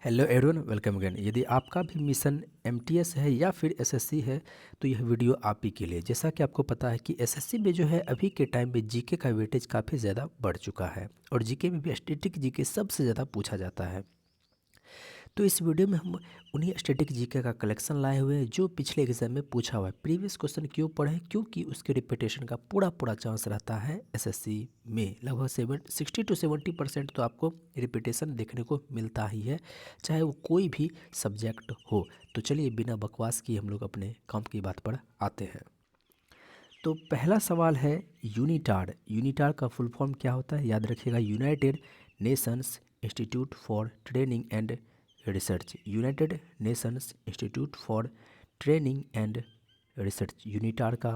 Hello everyone, welcome again. यदि आपका भी मिशन एमटीएस है या फिर एसएससी है तो यह वीडियो आप ही के लिए। जैसा कि आपको पता है कि एसएससी में जो है अभी के टाइम पे जीके का वेटेज काफ़ी ज़्यादा बढ़ चुका है और जीके में भी स्टैटिक जीके सबसे ज़्यादा पूछा जाता है। तो इस वीडियो में हम उन्हीं स्टैटिक जीके का कलेक्शन लाए हुए हैं जो पिछले एग्जाम में पूछा हुआ है। प्रीवियस क्वेश्चन क्यों पढ़ें? क्योंकि उसके रिपीटेशन का पूरा पूरा चांस रहता है एसएससी में। लगभग 60 to 70% तो आपको रिपीटेशन देखने को मिलता ही है, चाहे वो कोई भी सब्जेक्ट हो। तो चलिए बिना बकवास किए हम लोग अपने काम की बात पर आते हैं। तो पहला सवाल है यूनिटार। यूनिटार का फुल फॉर्म क्या होता है? याद रखिएगा, United Nations institute for training and research. United Nations institute for training and research. UNITAR का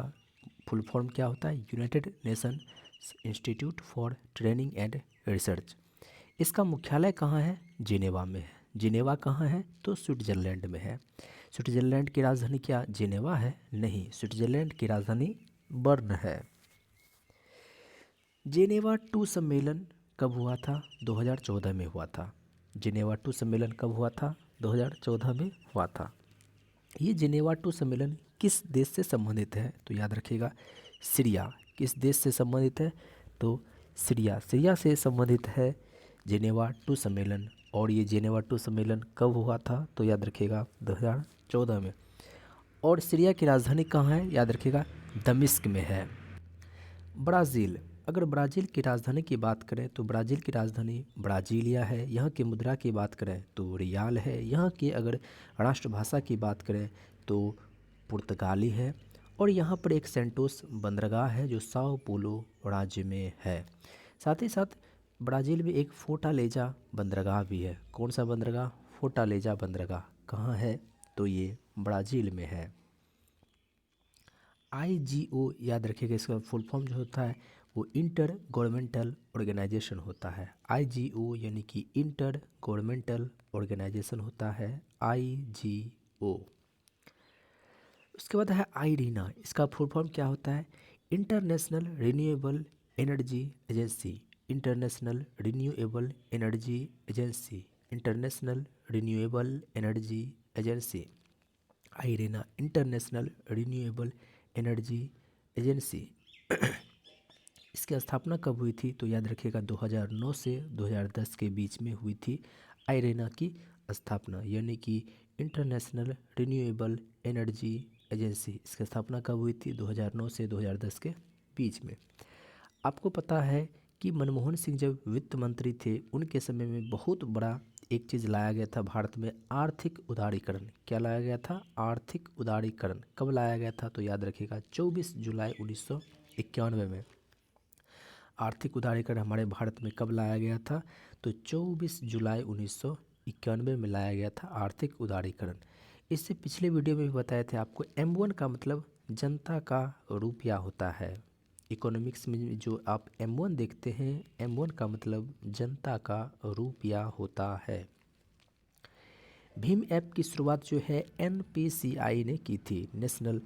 फुल फॉर्म क्या होता है? United Nations institute for training and research. इसका मुख्यालय कहाँ है? जिनेवा में है। जिनेवा कहाँ है? तो स्विट्जरलैंड में है। स्विट्जरलैंड की राजधानी क्या जिनेवा है? नहीं, स्विट्जरलैंड की राजधानी बर्न है। जिनेवा टू सम्मेलन कब हुआ था? 2014 में हुआ था। जिनेवा टू सम्मेलन कब हुआ था? 2014 में हुआ था। ये जिनेवा टू सम्मेलन किस देश से संबंधित है? तो याद रखिएगा, सीरिया। किस देश से संबंधित है? तो सीरिया। सीरिया से संबंधित है जिनेवा टू सम्मेलन। और ये जिनेवा टू सम्मेलन कब हुआ था? तो याद रखिएगा 2014 में। और सीरिया की राजधानी कहाँ है? याद रखिएगा, दमिश्क में है। ब्राज़ील। अगर ब्राज़ील की राजधानी की बात करें तो ब्राज़ील की राजधानी ब्राज़ीलिया है। यहाँ की मुद्रा की बात करें तो रियाल है। यहाँ की अगर राष्ट्रभाषा की बात करें तो पुर्तगाली है। और यहाँ पर एक सेंटोस बंदरगाह है जो साओ पोलो राज्य में है। साथ ही साथ ब्राज़ील में एक फोर्टालेजा बंदरगाह भी है। कौन सा बंदरगाह? फोर्टालेजा बंदरगाह। कहाँ है? तो ये ब्राज़ील में है। आईजीओ, याद रखिएगा, इसका फुल फॉर्म जो होता है वो इंटर गवर्नमेंटल ऑर्गेनाइजेशन होता है। आईजीओ यानी कि इंटर गवर्नमेंटल ऑर्गेनाइजेशन होता है आईजीओ। उसके बाद है आईरीना। इसका फुल फॉर्म क्या होता है? International renewable energy agency. International renewable energy agency. International renewable energy agency. IRENA, international renewable energy agency. इसकी स्थापना कब हुई थी? तो याद रखिएगा 2009 से 2010 के बीच में हुई थी आईरेना की स्थापना, यानी कि इंटरनेशनल रिन्यूएबल एनर्जी एजेंसी। इसकी स्थापना कब हुई थी? 2009 से 2010 के बीच में। आपको पता है कि मनमोहन सिंह जब वित्त मंत्री थे उनके समय में बहुत बड़ा एक चीज़ लाया गया था भारत में, आर्थिक उदारीकरण। क्या लाया गया था? आर्थिक उदारीकरण। कब लाया गया था? तो याद रखिएगा 24 जुलाई 1991 में। आर्थिक उदारीकरण हमारे भारत में कब लाया गया था? तो 24 जुलाई 1991 में लाया गया था आर्थिक उदारीकरण। इससे पिछले वीडियो में भी बताए थे आपको, M1 का मतलब जनता का रुपया होता है। इकोनॉमिक्स में जो आप M1 देखते हैं, M1 का मतलब जनता का रुपया होता है। भीम ऐप की शुरुआत जो है NPCI ने की थी, national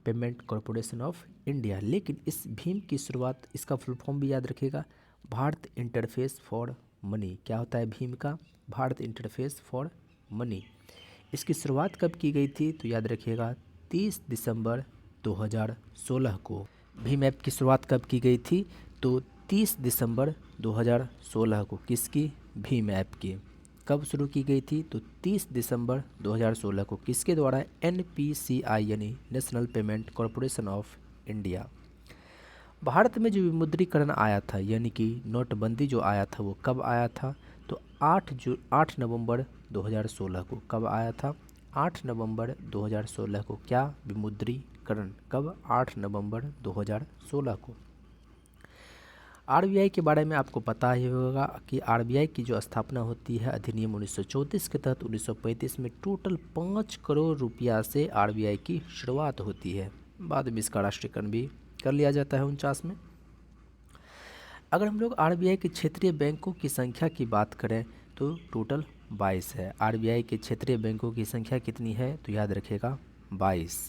payment corporation of India. लेकिन इस भीम की शुरुआत, इसका फुल फॉर्म भी याद रखिएगा, भारत इंटरफेस फॉर मनी। क्या होता है भीम का? Bharat interface for money. इसकी शुरुआत कब की गई थी? तो याद रखिएगा 30 दिसंबर 2016 को। भीम ऐप की शुरुआत कब की गई थी? तो 30 दिसंबर 2016 को। किसकी? भीम ऐप की। कब शुरू की गई थी? तो 30 दिसंबर 2016 को। किसके द्वारा? NPCI यानी national payment corporation of India. Bharat में जो विमुद्रीकरण आया था यानी कि नोटबंदी जो आया था वो कब आया था? तो 8 नवंबर 2016 को। कब आया था? 8 नवंबर 2016 को। क्या? विमुद्रीकरण। कब? 8 नवंबर 2016 को। RBI के बारे में आपको पता ही होगा कि RBI की जो स्थापना होती है अधिनियम 1934 के तहत 1935 में टोटल 5 करोड़ रुपया से RBI की शुरुआत होती है। बाद में इसका राष्ट्रीयकरण भी कर लिया जाता है 49 में। अगर हम लोग RBI के क्षेत्रीय बैंकों की संख्या की बात करें तो टोटल 22 है। RBI के क्षेत्रीय बैंकों की संख्या कितनी है? तो याद रखिएगा 22।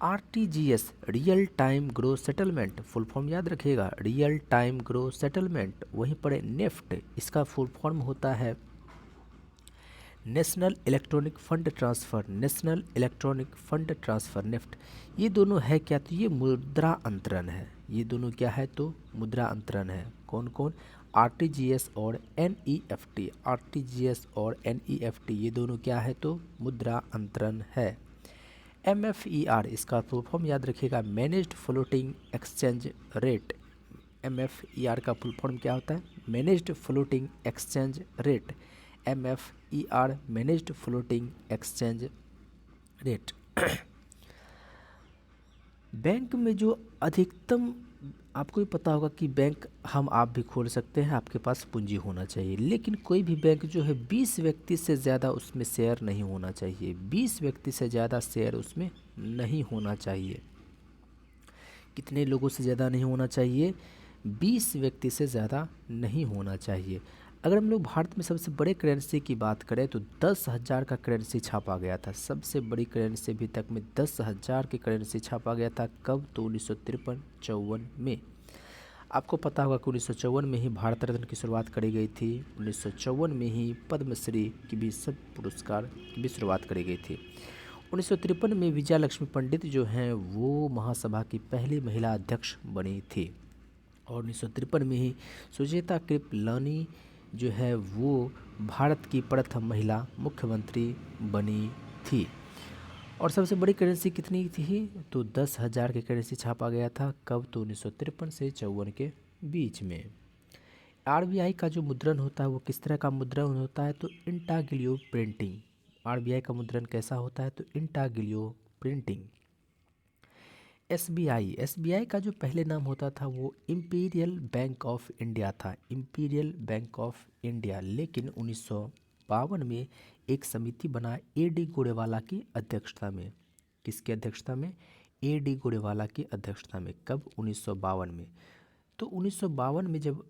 RTGS, real time growth settlement, full form याद रखिएगा, रियल टाइम ग्रोथ सेटलमेंट। वहीं पर नेफ्ट, इसका फुल फॉर्म होता है national electronic fund transfer, national electronic fund transfer NEFT, ये दोनों है क्या, तो ये मुद्रा अंतरण है। ये दोनों क्या है, तो मुद्रा अंतरण है। कौन कौन, आरटीजीएस और एनईएफटी, आरटीजीएस और एनईएफटी ये दोनों क्या है, तो मुद्रा अंतरण है। एमएफईआर, इसका फुल फॉर्म याद रखिएगा, managed floating exchange rate. MFER का फुल फॉर्म क्या होता है, managed floating exchange rate. MFER managed floating exchange rate. Bank में जो अधिकतम, आपको भी पता होगा कि बैंक हम आप भी खोल सकते हैं, आपके पास पूंजी होना चाहिए, लेकिन कोई भी बैंक जो है 20 व्यक्ति से ज़्यादा उसमें शेयर नहीं होना चाहिए। 20 व्यक्ति से ज़्यादा शेयर उसमें नहीं होना चाहिए। कितने लोगों से ज़्यादा नहीं होना चाहिए, 20 व्यक्ति से ज़्यादा नहीं होना चाहिए। अगर हम लोग भारत में सबसे बड़े करेंसी की बात करें तो 10,000 का करेंसी छापा गया था। सबसे बड़ी करेंसी अभी तक में 10,000 की करेंसी छापा गया था। कब, तो 1953-54 में। आपको पता होगा कि 1954 में ही भारत रत्न की शुरुआत करी गई थी। 1954 में ही पद्मश्री की भी, सब पुरस्कार की भी शुरुआत करी गई थी। 1953 में विजया लक्ष्मी पंडित जो हैं वो महासभा की पहली महिला अध्यक्ष बनी थी। और 1953 में ही सुचेता कृपलानी जो है वो भारत की प्रथम महिला मुख्यमंत्री बनी थी। और सबसे बड़ी करेंसी कितनी थी, तो 10,000 की करेंसी छापा गया था। कब, तो 1953 से 54 के बीच में। आरबीआई का जो मुद्रण होता है वो किस तरह का मुद्रण होता है, तो इंटाग्लियो प्रिंटिंग। आरबीआई का मुद्रण कैसा होता है, तो इंटाग्लियो प्रिंटिंग। एसबीआई, एसबीआई का जो पहले नाम होता था वो इंपीरियल बैंक ऑफ इंडिया था, इंपीरियल बैंक ऑफ इंडिया। लेकिन 1952 में एक समिति बना ए डी गोरेवाला की अध्यक्षता में। किसकी अध्यक्षता में, ए डी गोरेवाला की अध्यक्षता में। कब, 1952 में। तो 1952 में जब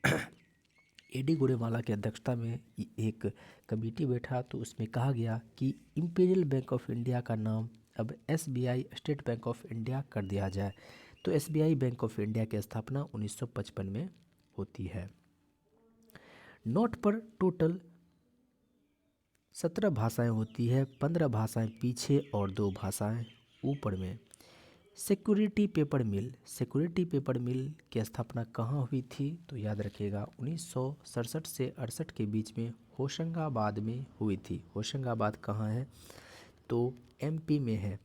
ए डी गोरेवाला की अध्यक्षता में एक कमेटी बैठा तो उसमें कहा गया कि इंपीरियल बैंक ऑफ इंडिया का नाम अब SBI, state bank of India कर दिया जाए। तो एसबीआई बैंक ऑफ इंडिया की स्थापना 1955 में होती है। नोट पर टोटल 17 भाषाएं होती है, 15 भाषाएं पीछे और 2 भाषाएं ऊपर में। सिक्योरिटी पेपर मिल, सिक्योरिटी पेपर मिल की स्थापना कहाँ हुई थी, तो याद रखिएगा 1967 से 68 के बीच में होशंगाबाद में हुई थी। होशंगाबाद कहाँ है, तो एमपी में है।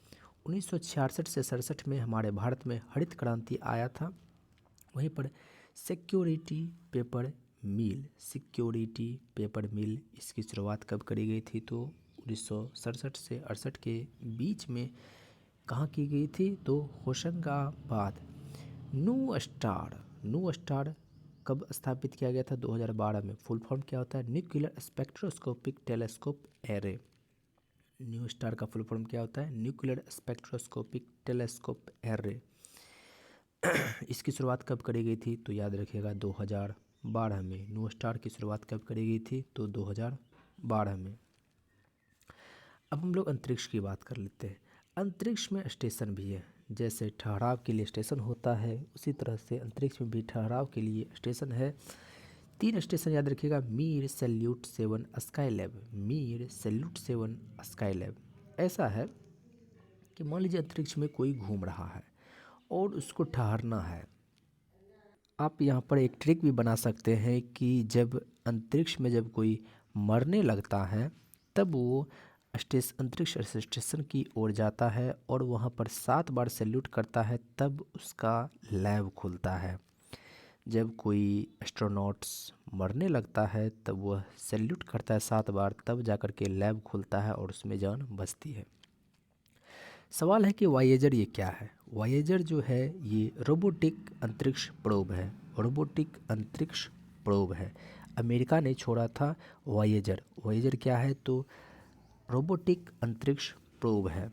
1966 से 67 में हमारे भारत में हरित क्रांति आया था। वहीं पर सिक्योरिटी पेपर मिल, सिक्योरिटी पेपर मिल, इसकी शुरुआत कब करी गई थी, तो 1967 से 68 के बीच में कहाँ की गई थी, तो Hoshangabad. New star, new star कब स्थापित किया गया था, 2012 में। फुल फॉर्म क्या होता है, nuclear spectroscopic telescope array. New star का फुल फॉर्म क्या होता है, न्यूक्लियर स्पेक्ट्रोस्कोपिक टेलीस्कोप एरे। इसकी शुरुआत कब करी गई थी, तो याद रखिएगा 2012 में। न्यू स्टार की शुरुआत कब करी गई थी, तो 2012 में। अब हम लोग अंतरिक्ष की बात कर लेते हैं। अंतरिक्ष में स्टेशन भी है, जैसे ठहराव के लिए स्टेशन होता है उसी तरह से अंतरिक्ष में भी ठहराव के लिए स्टेशन है। 3 स्टेशन याद रखिएगा, Mir, salute 7, sky lab. Mir, salute 7, sky lab. ऐसा है कि मान लीजिए अंतरिक्ष में कोई घूम रहा है और उसको ठहरना है। आप यहाँ पर एक ट्रिक भी बना सकते हैं कि जब अंतरिक्ष में जब कोई मरने लगता है तब वो अंतरिक्ष स्टेशन की ओर जाता है और वहाँ पर 7 बार सैल्यूट करता है, तब उसका लैब खुलता है। जब कोई एस्ट्रोनॉट्स मरने लगता है तब वह सैल्यूट करता है 7 बार, तब जाकर के लैब खुलता है और उसमें जान बचती है। सवाल है कि वायेजर ये क्या है। वायेजर जो है ये रोबोटिक अंतरिक्ष प्रोब है, रोबोटिक अंतरिक्ष प्रोब है। अमेरिका ने छोड़ा था वायेजर। वायेजर क्या है, तो रोबोटिक अंतरिक्ष प्रोब है।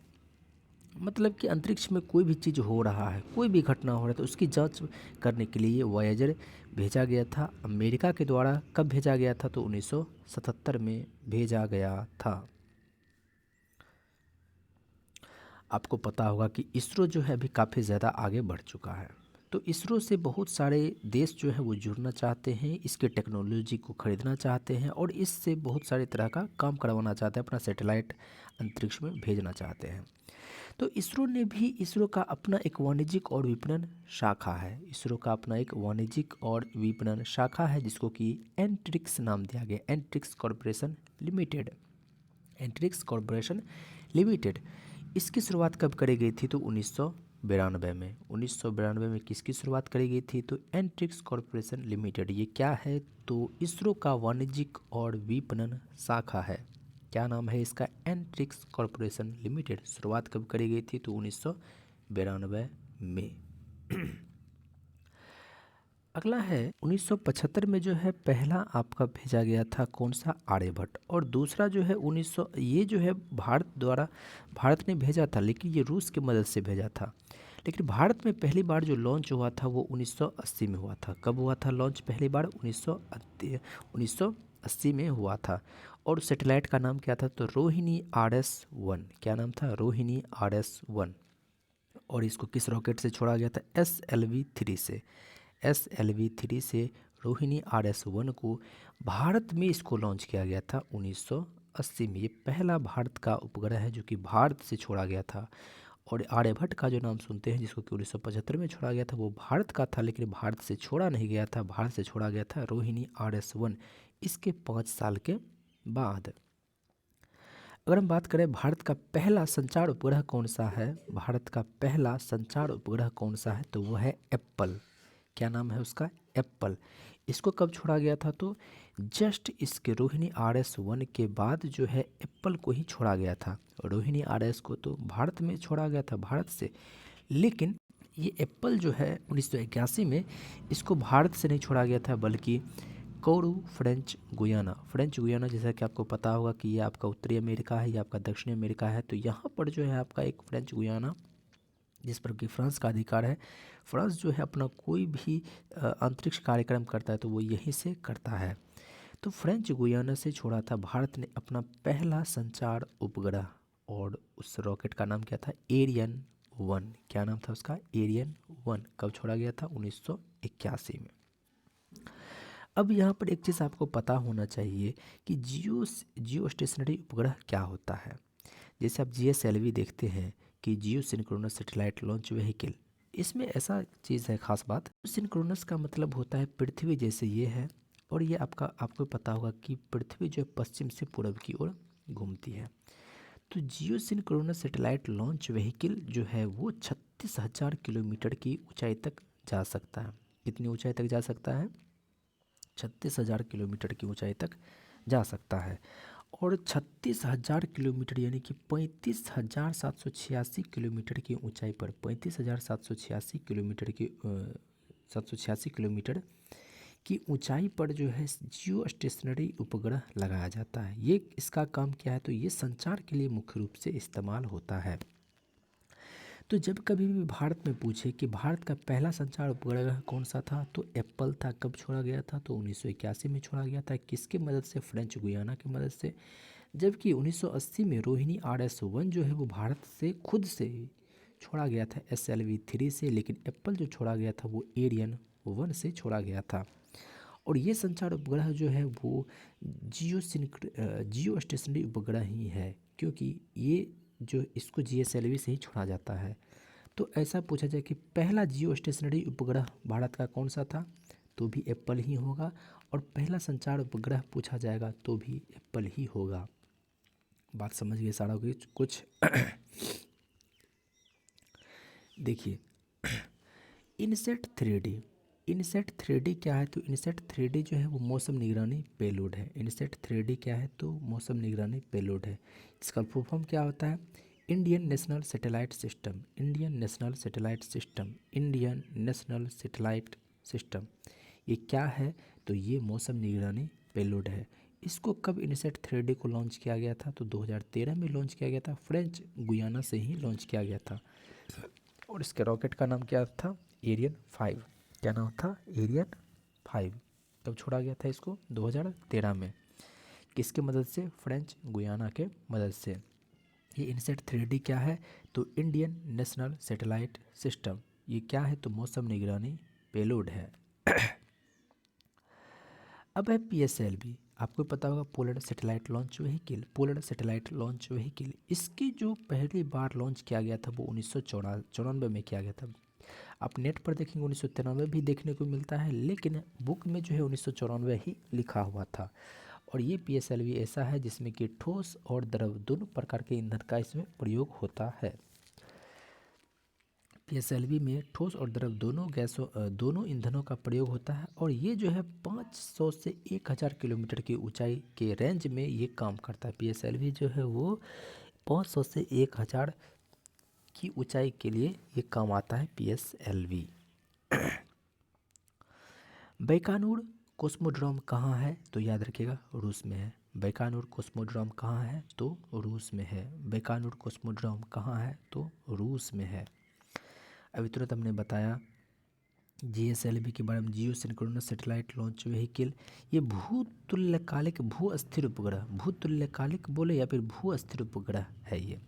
मतलब कि अंतरिक्ष में कोई भी चीज़ हो रहा है, कोई भी घटना हो रहा है तो उसकी जांच करने के लिए वायेजर भेजा गया था। अमेरिका के द्वारा कब भेजा गया था, तो 1977 में भेजा गया था। आपको पता होगा कि इसरो जो है अभी काफ़ी ज़्यादा आगे बढ़ चुका है। तो इसरो से बहुत सारे देश जो है वो जुड़ना चाहते हैं, इसके टेक्नोलॉजी को खरीदना चाहते हैं और इससे बहुत सारे तरह का काम करवाना चाहते हैं, अपना सैटेलाइट अंतरिक्ष में भेजना चाहते हैं। तो इसरो का अपना एक वाणिज्यिक और विपणन शाखा है। इसरो का अपना एक वाणिज्यिक और विपणन शाखा है जिसको कि एंट्रिक्स नाम दिया गया, Antrix corporation limited. Antrix corporation limited, इसकी शुरुआत कब करी गई थी? तो 1992 में। 1992 में किसकी शुरुआत करी गई थी? तो एंट्रिक्स कॉरपोरेशन लिमिटेड। ये क्या है? तो इसरो का वाणिज्यिक और विपणन शाखा है। क्या नाम है इसका? Antrix corporation limited. शुरुआत कब करी गई थी? तो 1992 में। अगला है 1975 में जो है पहला आपका भेजा गया था कौन सा? आर्यभट्ट। और दूसरा जो है 1900, ये जो है भारत ने भेजा था, लेकिन ये रूस की मदद से भेजा था। लेकिन भारत में पहली बार जो लॉन्च हुआ था वो 1980 में हुआ था। कब हुआ था लॉन्च पहली बार? 1980 में हुआ था। और सैटेलाइट का नाम क्या था? तो रोहिणी RS-1। क्या नाम था? रोहिणी RS-1। और इसको किस रॉकेट से छोड़ा गया था? SLV-3 से। SLV-3 से रोहिणी RS-1 को भारत में इसको लॉन्च किया गया था 1980 में। ये पहला भारत का उपग्रह है जो कि भारत से छोड़ा गया था। और आर्यभट्ट का जो नाम सुनते हैं, जिसको कि 1975 में छोड़ा गया था, वो भारत का था, लेकिन भारत से छोड़ा नहीं गया था, भारत से छोड़ा गया था रोहिणी RS-1 इसके 5 साल के बाद। अगर हम बात करें भारत का पहला संचार उपग्रह कौन सा है, भारत का पहला संचार उपग्रह कौन सा है? तो वो है एप्पल। क्या नाम है उसका? एप्पल। इसको कब छोड़ा गया था? तो जस्ट इसके रोहिणी RS-1 के बाद जो है एप्पल को ही छोड़ा गया था। रोहिणी RS को तो भारत में छोड़ा गया था, भारत से, लेकिन ये एप्पल जो है 1981 में इसको भारत से नहीं छोड़ा गया था, बल्कि कोरू फ्रेंच गुयाना, जैसा कि आपको पता होगा कि ये आपका उत्तरी अमेरिका है, ये आपका दक्षिणी अमेरिका है। तो यहाँ पर जो है आपका एक फ्रेंच गुयाना, जिस पर कि फ्रांस का अधिकार है। फ्रांस जो है अपना कोई भी अंतरिक्ष कार्यक्रम करता है तो वो यहीं से करता है। तो फ्रेंच गुयाना से छोड़ा था भारत ने अपना पहला संचार उपग्रह, और उस रॉकेट का नाम क्या था? एरियन 1। क्या नाम था उसका? एरियन 1। कब छोड़ा गया था? 1981 में। अब यहाँ पर एक चीज़ आपको पता होना चाहिए कि जियो स्टेशनरी उपग्रह क्या होता है। जैसे आप GSLV देखते हैं कि जियो सिंक्रोनस सैटेलाइट लॉन्च व्हीकल, इसमें ऐसा चीज़ है खास बात, सिंक्रोनस का मतलब होता है पृथ्वी जैसे ये है, और ये आपको पता होगा कि पृथ्वी जो है पश्चिम से पूर्व की ओर घूमती है। तो जियो सिंक्रोनस सैटेलाइट लॉन्च व्हीकल जो है वो 36,000 किलोमीटर की ऊंचाई तक जा सकता है। कितनी ऊंचाई तक जा सकता है? 36,000 किलोमीटर की ऊंचाई तक जा सकता है। और 36,000 किलोमीटर यानी कि 35,786 किलोमीटर की ऊंचाई पर, 35,786 किलोमीटर की 786 किलोमीटर की ऊंचाई पर जो है जियो स्टेशनरी उपग्रह लगाया जाता है। ये इसका काम क्या है? तो ये संचार के लिए मुख्य रूप से इस्तेमाल होता है। तो जब कभी भी भारत में पूछे कि भारत का पहला संचार उपग्रह कौन सा था, तो एप्पल था। कब छोड़ा गया था? तो 1981 में छोड़ा गया था। किसकी मदद से? फ्रेंच गुयाना की मदद से। जबकि 1980 में रोहिणी RS-1 जो है वो भारत से खुद से छोड़ा गया था, SLV-3 से, लेकिन एप्पल जो छोड़ा गया था वो एरियन 1 से छोड़ा गया था। और ये संचार उपग्रह जो है वो जियो स्टेशनरी उपग्रह ही है, क्योंकि ये जो इसको GSLV से ही छोड़ा जाता है। तो ऐसा पूछा जाए कि पहला जियो स्टेशनरी उपग्रह भारत का कौन सा था, तो भी एप्पल ही होगा। और पहला संचार उपग्रह पूछा जाएगा तो भी एप्पल ही होगा। बात समझ गए सारा कुछ? देखिए, इनसेट 3D। इनसेट 3D क्या है? तो इनसेट 3D जो है वो मौसम निगरानी पेलोड है। इनसेट 3D क्या है? तो मौसम निगरानी पेलोड है। इसका फुल फॉर्म क्या होता है? Indian national satellite system. Indian national satellite system. Indian national satellite system. ये क्या है? तो ये मौसम निगरानी पेलोड है। इसको कब इनसेट 3D को लॉन्च किया गया था? तो 2013 में लॉन्च किया गया था। फ्रेंच गुयाना से ही लॉन्च किया गया था। और इसके रॉकेट का नाम क्या था? एरियन 5। क्या नाम था? एरियन 5। कब छोड़ा गया था इसको? 2013 में। किसके मदद से? फ्रेंच गुयाना के मदद से। ये इनसेट 3D क्या है? तो इंडियन नेशनल सैटेलाइट सिस्टम। ये क्या है तो मौसम निगरानी पेलोड है। अब है PSLV, आपको पता होगा polar satellite launch vehicle. Polar satellite launch vehicle, इसकी जो पहली बार लॉन्च किया गया था वो 1994 में किया गया था। आप नेट पर देखेंगे 1993 भी देखने को मिलता है, लेकिन बुक में जो है 1994 ही लिखा हुआ था। और ये PSLV ऐसा है जिसमें कि ठोस और द्रव दोनों प्रकार के ईंधन का इसमें प्रयोग होता है। PSLV में ठोस और द्रव दोनों ईंधनों का प्रयोग होता है, और ये जो है 500 से 1000 किलोमीटर की ऊंचाई के रेंज में ये काम करता है। PSLV जो है वो 500 से 1000 की ऊंचाई के लिए ये काम आता है PSLV। बैकानूर कॉस्मोड्रोम कहाँ है तो याद रखिएगा रूस में है। बैकानूर कॉस्मोड्रोम कहाँ है तो रूस में है। बैकानूर कॉस्मोड्रोम कहाँ है तो रूस में है। अभी तुरंत हमने बताया GSLV के बारे में, जियो सिंक्रोनस सैटेलाइट लॉन्च व्हीकल। ये भूतुल्यकालिक भू अस्थिर उपग्रह, भूतुल्यकालिक बोले या फिर भू अस्थिर उपग्रह है ये।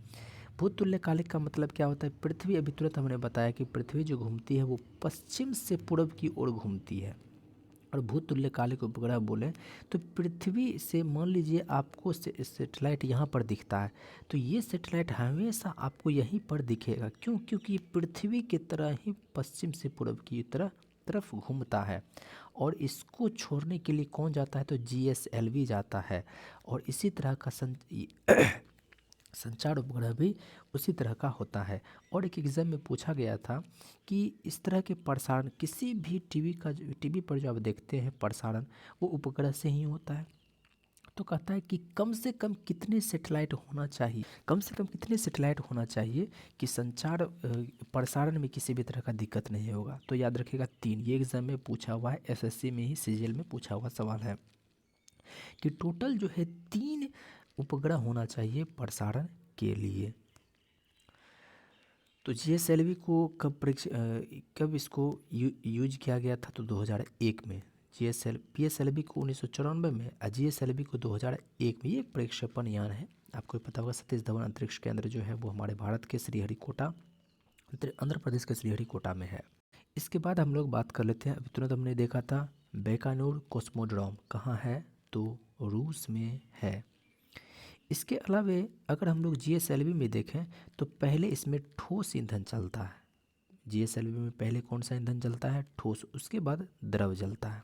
भूतुल्यकालिक का मतलब क्या होता है? पृथ्वी, अभी तुरंत हमने बताया कि पृथ्वी जो घूमती है वो पश्चिम से पूर्व की ओर घूमती है। और भूतुल्यकालिक उपग्रह बोले तो पृथ्वी से मान लीजिए आपको सैटेलाइट यहाँ पर दिखता है, तो ये सैटेलाइट हमेशा आपको यहीं पर दिखेगा। क्यों? क्योंकि ये पृथ्वी की तरह ही पश्चिम से पूर्व की तरफ घूमता है। और इसको छोड़ने के लिए कौन जाता है तो GSLV जाता है। और इसी तरह का संचार उपग्रह भी उसी तरह का होता है। और एक एग्जाम में पूछा गया था कि इस तरह के प्रसारण किसी भी टीवी पर जो आप देखते हैं प्रसारण, वो उपग्रह से ही होता है। तो कहता है कि कम से कम कितने सैटेलाइट होना चाहिए, कम से कम कितने सैटेलाइट होना चाहिए कि संचार प्रसारण में किसी भी तरह का दिक्कत नहीं होगा। तो याद रखिएगा 3। ये एग्जाम में पूछा हुआ है, SSC में ही CGL में पूछा हुआ सवाल है कि टोटल जो है 3 उपग्रह होना चाहिए प्रसारण के लिए। तो GSLV को कब इसको यूज किया गया था तो 2001 में। PSLV को 1994 में और GSLV को 2001 में। ये एक प्रक्षेपण यान है, आपको पता होगा सतीश धवन अंतरिक्ष केंद्र जो है वो हमारे भारत के श्रीहरिकोटा, आंध्र प्रदेश के श्रीहरिकोटा में है। इसके बाद हम लोग बात कर लेते हैं, अभी तुरंत हमने देखा था बैकानूर कॉस्मोड्रोम कहाँ है तो रूस में है। इसके अलावा अगर हम लोग GSLV में देखें तो पहले इसमें ठोस ईंधन चलता है। GSLV में पहले कौन सा ईंधन चलता है? ठोस, उसके बाद द्रव जलता है।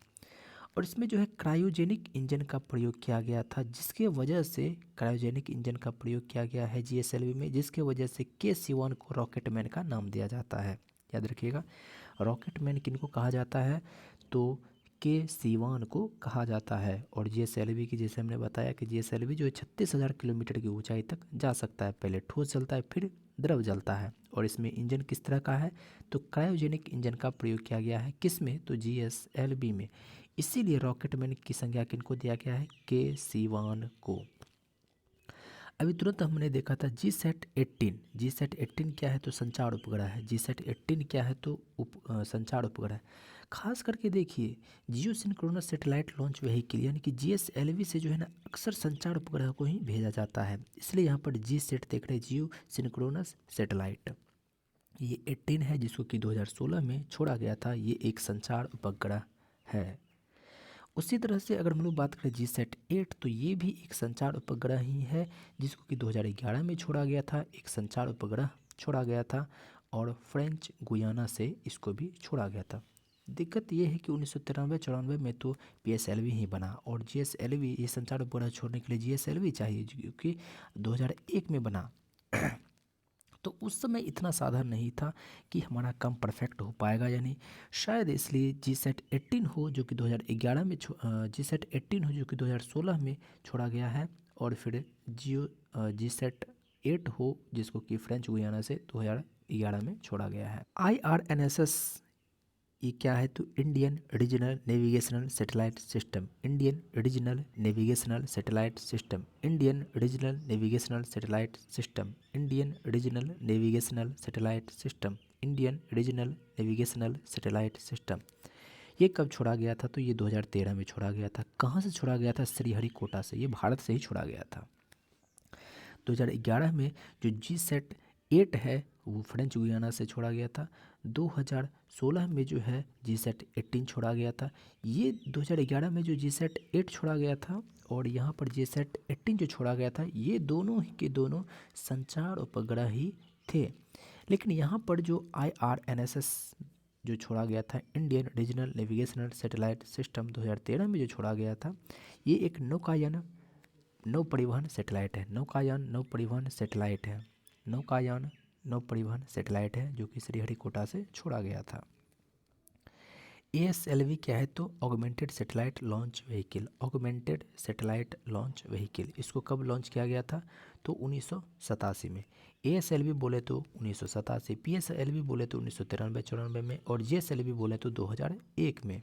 और इसमें जो है क्रायोजेनिक इंजन का प्रयोग किया गया था, जिसके वजह से क्रायोजेनिक इंजन का प्रयोग किया गया है GSLV में, जिसके वजह से K-C-1 को रॉकेटमैन का नाम दिया जाता है। याद रखिएगा रॉकेटमैन किनको कहा जाता है तो K-C-1 को कहा जाता है। और GSLV की जैसे हमने बताया कि GSLV जो है 36,000 किलोमीटर की ऊंचाई तक जा सकता है। पहले ठोस जलता है फिर द्रव जलता है। और इसमें इंजन किस तरह का है तो क्रायोजेनिक इंजन का प्रयोग किया गया है। किस में तो GSLV में। इसीलिए रॉकेटमैन की संज्ञा किनको दिया गया है? K-C-1 को। अभी तुरंत हमने देखा था GSAT-18। GSAT-18 क्या है तो संचार उपग्रह है। GSAT-18 क्या है तो संचार उपग्रह। खास करके देखिए जियो सिंक्रोनस सैटेलाइट लॉन्च व्हीकल यानी कि GSLV से जो है ना अक्सर संचार उपग्रह को ही भेजा जाता है। इसलिए यहाँ पर GSAT देख रहे हैं, जियो सिंक्रोनस सैटेलाइट। ये 18 है जिसको कि 2016 में छोड़ा गया था। ये एक संचार उपग्रह है। उसी तरह से अगर हम लोग बात करें GSAT-8 तो ये भी एक संचार उपग्रह ही है, जिसको कि 2011 में छोड़ा गया था। एक संचार उपग्रह छोड़ा गया था और फ्रेंच गुयाना से इसको भी छोड़ा गया था। दिक्कत ये है कि 1993-94 में तो PSLV ही बना, और GSLV ये संचार उपग्रह छोड़ने के लिए GSLV चाहिए, क्योंकि 2001 में बना। तो उस समय इतना साधन नहीं था कि हमारा काम परफेक्ट हो पाएगा या नहीं, शायद इसलिए GSAT-18 हो जो कि 2011 में GSAT-18 हो जो कि 2016 में छोड़ा गया है। और फिर GSAT-8 हो जिसको कि फ्रेंच गुयाना से 2011 में छोड़ा गया है। IRNSS ये क्या है तो Indian regional navigational satellite system. Indian regional navigational satellite system. Indian regional navigational satellite system. Indian regional navigational satellite system. Indian regional navigational satellite system. ये कब छोड़ा गया था तो ये 2013 में छोड़ा गया था। कहाँ से छोड़ा गया था? श्रीहरिकोटा से। ये भारत से ही छोड़ा गया था। 2011 में जो GSAT-8 है वो फ्रेंच गुयाना से छोड़ा गया था। 2016 में जो है जीसैट 18 छोड़ा गया था। ये 2011 में जो जीसैट 8 छोड़ा गया था और यहाँ पर जीसैट 18 जो छोड़ा गया था, ये दोनों ही के दोनों संचार उपग्रह ही थे। लेकिन यहाँ पर जो IRNSS जो छोड़ा गया था, Indian regional navigational satellite system 2013 में जो छोड़ा गया था, ये एक नौकायान नौ परिवहन सैटेलाइट है। नौकायान नौ परिवहन सैटेलाइट है। नौकायान नौ परिवहन सैटेलाइट है जो कि श्रीहरिकोटा से छोड़ा गया था। ASLV क्या है तो augmented satellite launch vehicle. Augmented satellite launch vehicle, इसको कब लॉन्च किया गया था तो 1987 में। ASLV बोले तो 1987, PSLV बोले तो 1993-94 में और GSLV बोले तो 2001 में।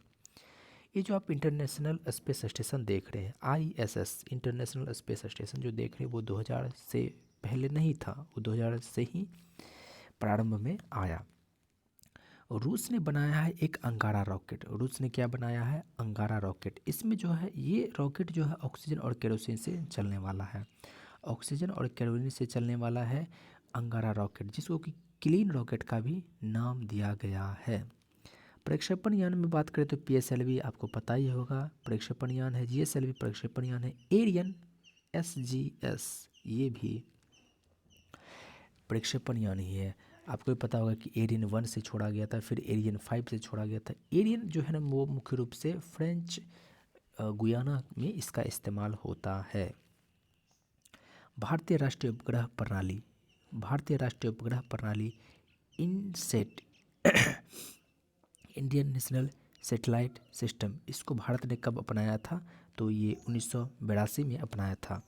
ये जो आप इंटरनेशनल स्पेस स्टेशन देख रहे हैं, ISS इंटरनेशनल स्पेस स्टेशन जो देख रहे हैं, वो 2000 से पहले नहीं था, वो 2000 से ही प्रारंभ में आया। और रूस ने बनाया है एक अंगारा रॉकेट। रूस ने क्या बनाया है, अंगारा रॉकेट। इसमें जो है ये रॉकेट जो है ऑक्सीजन और केरोसिन से चलने वाला है। ऑक्सीजन और केरोसिन से चलने वाला है अंगारा रॉकेट, जिसको कि क्लीन रॉकेट का भी नाम दिया गया है। प्रक्षेपण यान में बात करें तो PSLV आपको पता ही होगा प्रक्षेपण यान है। GSLV प्रक्षेपण यान है। एरियन SGS ये भी प्रक्षेपण यान ही है। आपको भी पता होगा कि एरियन 1 से छोड़ा गया था, फिर एरियन 5 से छोड़ा गया था। एरियन जो है ना वो मुख्य रूप से फ्रेंच गुयाना में इसका इस्तेमाल होता है। भारतीय राष्ट्रीय उपग्रह प्रणाली। भारतीय राष्ट्रीय उपग्रह प्रणाली INSAT Indian national satellite system, इसको भारत ने कब अपनाया था तो ये 1982 में अपनाया था।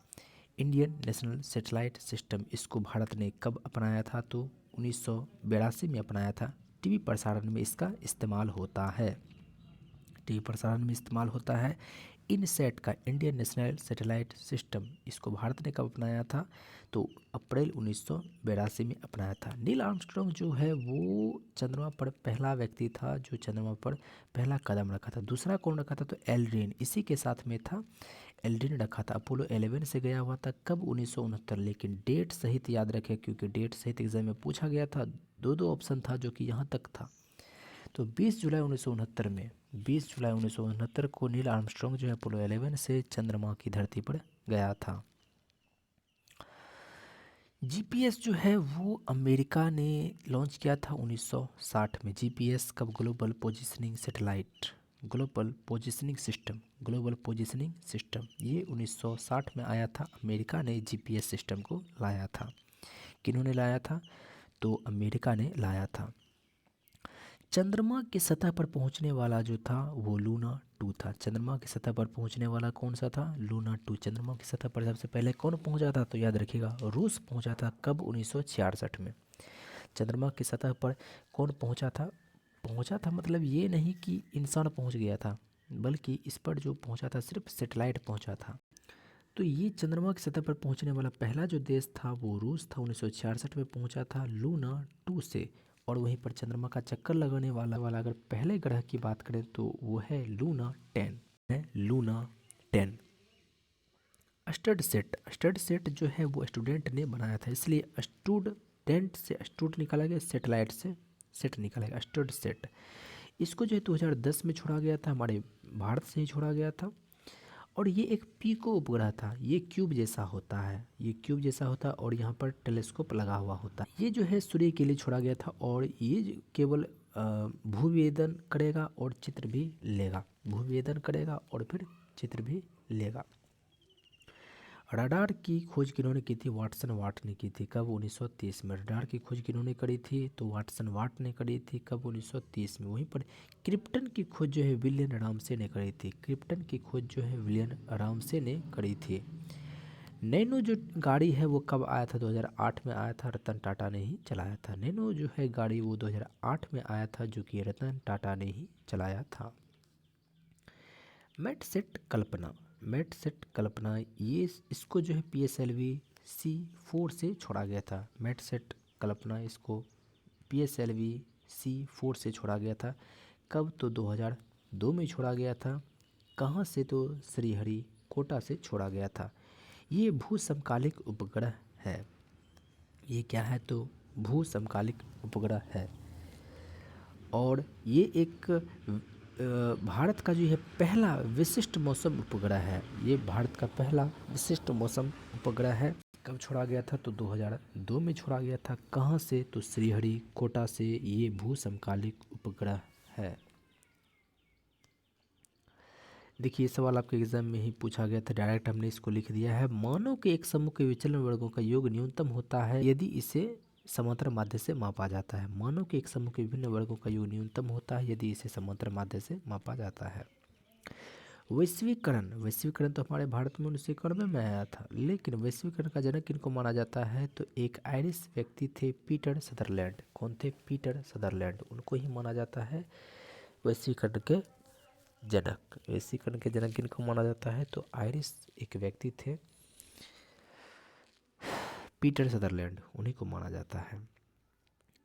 इंडियन नेशनल सैटेलाइट सिस्टम, इसको भारत ने कब अपनाया था तो 1982 में अपनाया था। टीवी प्रसारण में इसका इस्तेमाल होता है। टीवी प्रसारण में इस्तेमाल होता है इनसेट का, इंडियन नेशनल सैटेलाइट सिस्टम। इसको भारत ने कब अपनाया था तो अप्रैल 1982 में अपनाया था। नील आर्मस्ट्रॉन्ग जो है वो चंद्रमा पर पहला व्यक्ति था जो चंद्रमा पर पहला कदम रखा था। दूसरा कौन रखा था तो एल्ड्रिन, इसी के साथ में था, एल्ड्रिन रखा था। अपोलो 11 से गया हुआ था कब 1969। लेकिन डेट सहित याद रखें क्योंकि डेट सहित एग्जाम में पूछा गया था। दो ऑप्शन था जो कि यहाँ तक था। तो 20 जुलाई 1969 में, 20 जुलाई 1969 को नील आर्मस्ट्रॉन्ग जो है अपोलो 11 से चंद्रमा की धरती पर गया था। GPS जो है वो अमेरिका ने लॉन्च किया था 1960 में। GPS कब, global positioning satellite, global positioning system, global positioning system, ये 1960 में आया था। अमेरिका ने GPS सिस्टम को लाया था। किन्होंने लाया था तो अमेरिका ने लाया था। चंद्रमा की सतह पर पहुंचने वाला जो था वो लूना 2 था। चंद्रमा की सतह पर पहुंचने वाला कौन सा था, लूना 2। चंद्रमा की सतह पर सबसे पहले कौन पहुंचा था तो याद रखिएगा रूस पहुंचा था। कब, 1966 में। चंद्रमा की सतह पर कौन पहुंचा था, पहुंचा था मतलब ये नहीं कि इंसान पहुंच गया था, बल्कि इस पर जो पहुंचा था सिर्फ सैटेलाइट पहुंचा था। तो ये चंद्रमा की सतह पर पहुंचने वाला पहला जो देश था वो रूस था। 1966 में पहुंचा था लूना 2 से। और वहीं पर चंद्रमा का चक्कर लगाने वाला अगर पहले ग्रह की बात करें तो वो है लूना 10, है Luna 10। Stud set, stud set जो है वो स्टूडेंट ने बनाया था, इसलिए स्टूडेंट से स्टूड निकाला गया, सैटेलाइट से सेट निकाला गया, स्टड सेट। इसको जो है 2010 में छोड़ा गया था, हमारे भारत से ही छोड़ा गया था। और ये एक पीको उपग्रह था। ये क्यूब जैसा होता है, ये क्यूब जैसा होता है और यहाँ पर टेलीस्कोप लगा हुआ होता है। ये जो है सूर्य के लिए छोड़ा गया था और ये केवल भूविवेदन करेगा और चित्र भी लेगा, भूविवेदन करेगा और फिर चित्र भी लेगा। रडार की खोज किन्होंने की थी, वाटसन वाट ने की थी। कब, 1930 में। रडार की खोज किन्होंने करी थी तो वाटसन वाट ने करी थी। कब, 1930 में। वहीं पर क्रिप्टन की खोज जो है विलियम रामसे ने करी थी। क्रिप्टन की खोज जो है विलियम रामसे ने करी थी। नैनो जो गाड़ी है वो कब आया था, 2008 में आया था, रतन टाटा ने ही चलाया था। नैनो जो है गाड़ी वो 2008 में आया था जो कि रतन टाटा ने ही चलाया था। मेटसेट कल्पना, मेटसेट कल्पना ये इसको जो है PSLV C4 से छोड़ा गया था। मेटसेट कल्पना इसको PSLV C4 से छोड़ा गया था। कब तो 2002 में छोड़ा गया था। कहाँ से तो श्रीहरिकोटा से छोड़ा गया था। ये भू समकालिक उपग्रह है। ये क्या है तो भू समकालिक उपग्रह है। और ये एक भारत का जो है पहला विशिष्ट मौसम उपग्रह है। ये भारत का पहला विशिष्ट मौसम उपग्रह है। कब छोड़ा गया था? तो 2002 में छोड़ा गया था। कहाँ से? तो श्रीहरिकोटा से। ये भू समकालिक उपग्रह है। देखिए ये सवाल आपके एग्जाम में ही पूछा गया था, डायरेक्ट हमने इसको लिख दिया है। मानव के एक समूह के विचलन वर्गों का योग न्यूनतम होता है यदि इसे समांतर माध्य से मापा जाता है। मानव के एक समूह के विभिन्न वर्गों का योग न्यूनतम होता है यदि इसे समांतर माध्य से मापा जाता है। वैश्वीकरण, वैश्वीकरण तो हमारे भारत में 1991 में आया था, लेकिन वैश्वीकरण का जनक किनको माना जाता है? तो एक आयरिश व्यक्ति थे, पीटर सदरलैंड। कौन थे? Peter Sutherland. उनको ही माना जाता है वैश्वीकरण के जनक। वैश्वीकरण के जनक किनको माना जाता है? तो आयरिश एक व्यक्ति थे, पीटर सदरलैंड, उन्हीं को माना जाता है।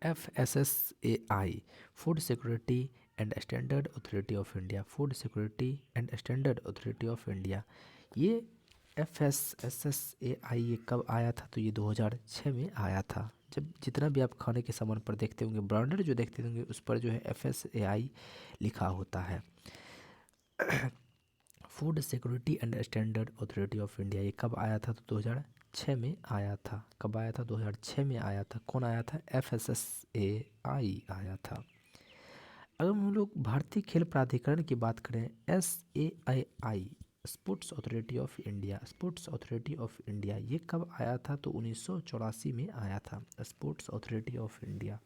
FSSAI, food security and standard authority of India. Food security and standard authority of India, ये FSSAI ये कब आया था? तो ये 2006 में आया था। जब जितना भी आप खाने के सामान पर देखते होंगे, ब्रांडेड जो देखते होंगे, उस पर जो है FSAI लिखा होता है। Food security and standard authority of India, ये कब आया था? तो 2006 में आया था। कब आया था? 2006 में आया था। कौन आया था? FSSAI आया था। अगर हम लोग भारतीय खेल प्राधिकरण की बात करें, SAII, sports authority of India, sports authority of India, ये कब आया था? तो 1984 में आया था। स्पोर्ट्स अथॉरिटी ऑफ इंडिया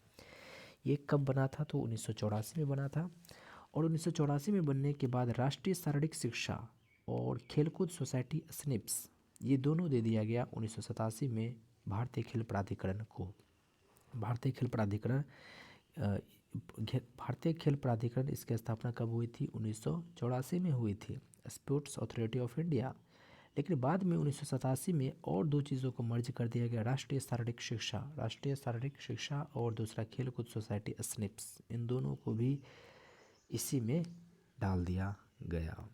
ये कब बना था? तो 1984 में बना था। और 1984 में बनने के बाद राष्ट्रीय शारीरिक शिक्षा और खेलकूद सोसाइटी स्निप्स, ये दोनों दे दिया गया 1987 में भारतीय खेल प्राधिकरण को। भारतीय खेल प्राधिकरण भारतीय खेल प्राधिकरण इसकी स्थापना कब हुई थी? 1984 में हुई थी, स्पोर्ट्स अथॉरिटी ऑफ इंडिया। लेकिन बाद में 1987 में और दो चीज़ों को मर्ज कर दिया गया, राष्ट्रीय शारीरिक शिक्षा, राष्ट्रीय शारीरिक शिक्षा और दूसरा खेलकूद सोसाइटी स्निप्स, इन दोनों को भी इसी में डाल दिया गया।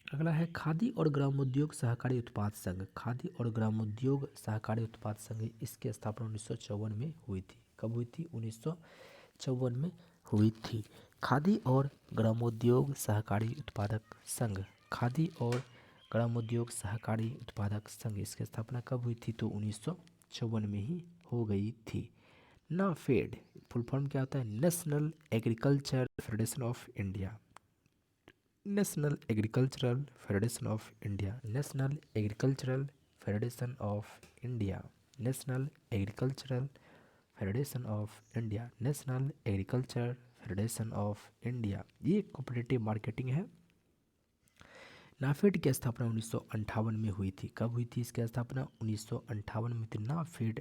अगला है खादी और ग्रामोद्योग सहकारी उत्पाद संघ। खादी और ग्रामोद्योग सहकारी उत्पाद संघ, इसकी स्थापना 1954 में हुई थी। कब हुई थी? 1954 में हुई थी। खादी और ग्रामोद्योग सहकारी उत्पादक संघ, खादी और ग्रामोद्योग सहकारी उत्पादक संघ, इसकी स्थापना कब हुई थी? तो 1954 में ही हो गई थी। नाफेड, फुल फॉर्म क्या होता है? National agriculture federation of India. National agricultural federation of India, national agricultural federation of India, national agricultural federation of India, national agriculture federation of India, ये कोऑपरेटिव मार्केटिंग है। नाफेड की स्थापना 1958 में हुई थी। कब हुई थी इसकी स्थापना? 1958 में थी। नाफेड